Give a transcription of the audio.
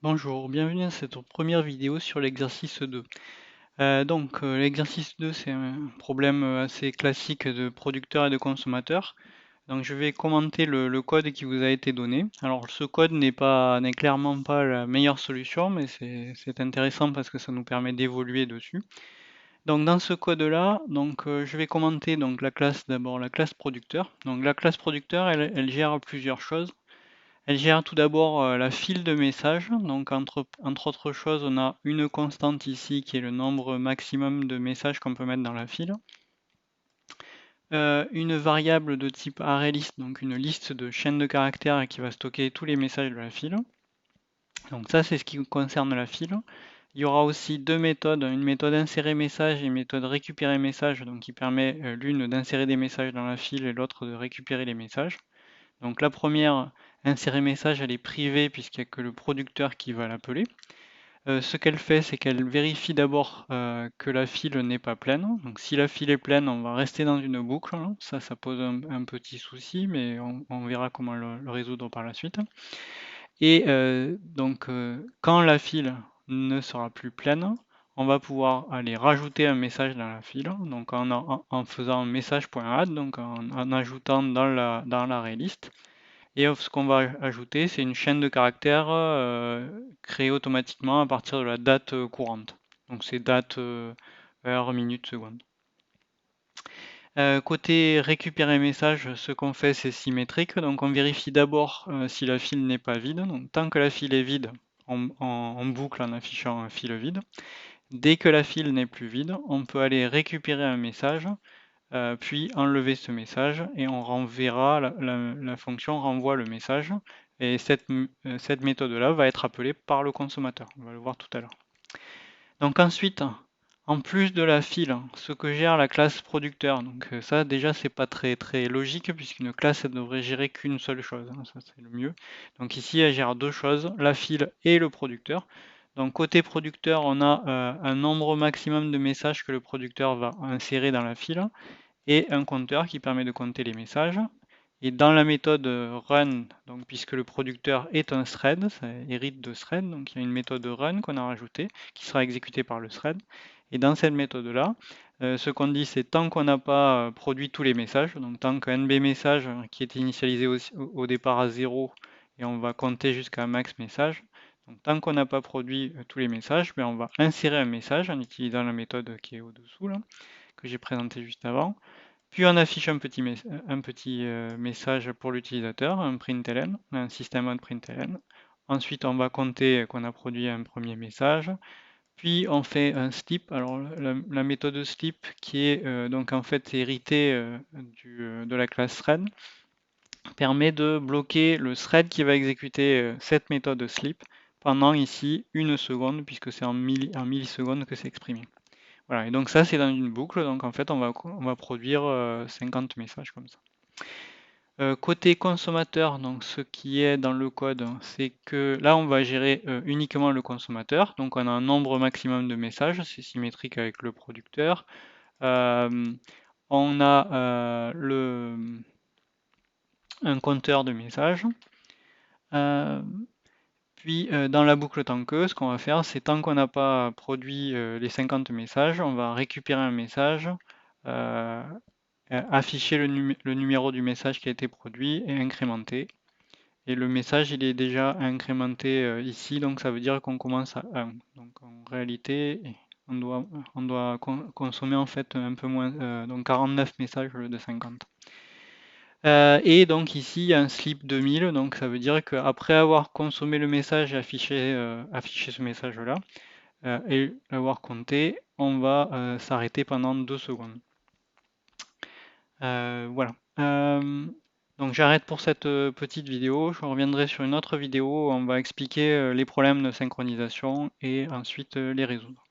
Bonjour, bienvenue à cette première vidéo sur l'exercice 2. L'exercice 2, c'est un problème assez classique de producteur et de consommateur. Donc je vais commenter le code qui vous a été donné. Alors ce code n'est clairement pas la meilleure solution, mais c'est intéressant parce que ça nous permet d'évoluer dessus. Donc dans ce code-là, je vais commenter donc la classe d'abord la classe producteur. Donc la classe producteur, elle gère plusieurs choses. Elle gère tout d'abord la file de messages. Donc, entre autres choses, on a une constante ici qui est le nombre maximum de messages qu'on peut mettre dans la file. Une variable de type ArrayList, donc une liste de chaînes de caractères qui va stocker tous les messages de la file. Donc, ça, c'est ce qui concerne la file. Il y aura aussi deux méthodes, une méthode insérer message et une méthode récupérer message, donc qui permet l'une d'insérer des messages dans la file et l'autre de récupérer les messages. Donc la première, insérer message, elle est privée puisqu'il n'y a que le producteur qui va l'appeler. Ce qu'elle fait, c'est qu'elle vérifie d'abord que la file n'est pas pleine. Donc si la file est pleine, on va rester dans une boucle, hein. Ça pose un petit souci, mais on verra comment le résoudre par la suite. Et quand la file ne sera plus pleine, on va pouvoir aller rajouter un message dans la file, donc en faisant un message.add, donc en ajoutant dans l'array list. Et ce qu'on va ajouter, c'est une chaîne de caractères créée automatiquement à partir de la date courante. Donc c'est date, heure, minute, seconde. Côté récupérer message, ce qu'on fait, c'est symétrique. Donc on vérifie d'abord si la file n'est pas vide. Donc tant que la file est vide, on boucle en affichant un file vide. Dès que la file n'est plus vide, on peut aller récupérer un message, puis enlever ce message et on renverra, la fonction renvoie le message. Et cette méthode-là va être appelée par le consommateur. On va le voir tout à l'heure. Donc ensuite, en plus de la file, ce que gère la classe producteur, donc ça déjà c'est pas très logique puisqu'une classe elle devrait gérer qu'une seule chose, hein, ça c'est le mieux. Donc ici elle gère deux choses, la file et le producteur. Donc côté producteur, on a un nombre maximum de messages que le producteur va insérer dans la file et un compteur qui permet de compter les messages. Et dans la méthode run, donc puisque le producteur est un thread, ça hérite de thread, donc il y a une méthode run qu'on a rajoutée qui sera exécutée par le thread. Et dans cette méthode-là, ce qu'on dit, c'est tant qu'on n'a pas produit tous les messages, donc tant qu'un nb message qui est initialisé au départ à 0, et on va compter jusqu'à max message, donc tant qu'on n'a pas produit tous les messages, on va insérer un message en utilisant la méthode qui est au-dessous, là, que j'ai présentée juste avant. Puis on affiche un petit message pour l'utilisateur, un println, un système out println. Ensuite, on va compter qu'on a produit un premier message. Puis on fait un sleep. Alors la méthode sleep qui est donc en fait héritée de la classe thread permet de bloquer le thread qui va exécuter cette méthode sleep pendant ici une seconde puisque c'est en millisecondes que c'est exprimé. Voilà, et donc ça c'est dans une boucle, donc en fait on va produire 50 messages comme ça. Côté consommateur, donc ce qui est dans le code, c'est que là on va gérer uniquement le consommateur, donc on a un nombre maximum de messages, c'est symétrique avec le producteur. On a un compteur de messages. Puis dans la boucle tant que, ce qu'on va faire, c'est tant qu'on n'a pas produit les 50 messages, on va récupérer un message, afficher le numéro du message qui a été produit et incrémenter. Et le message, il est déjà incrémenté ici, donc ça veut dire qu'on commence à 1. Donc en réalité, on doit consommer en fait un peu moins, donc 49 messages au lieu de 50. Et donc ici, il y a un slip 2000, donc ça veut dire qu'après avoir consommé le message et affiché ce message-là, et l'avoir compté, on va s'arrêter pendant 2 secondes. Voilà. Donc j'arrête pour cette petite vidéo. Je reviendrai sur une autre vidéo où on va expliquer les problèmes de synchronisation et ensuite les résoudre.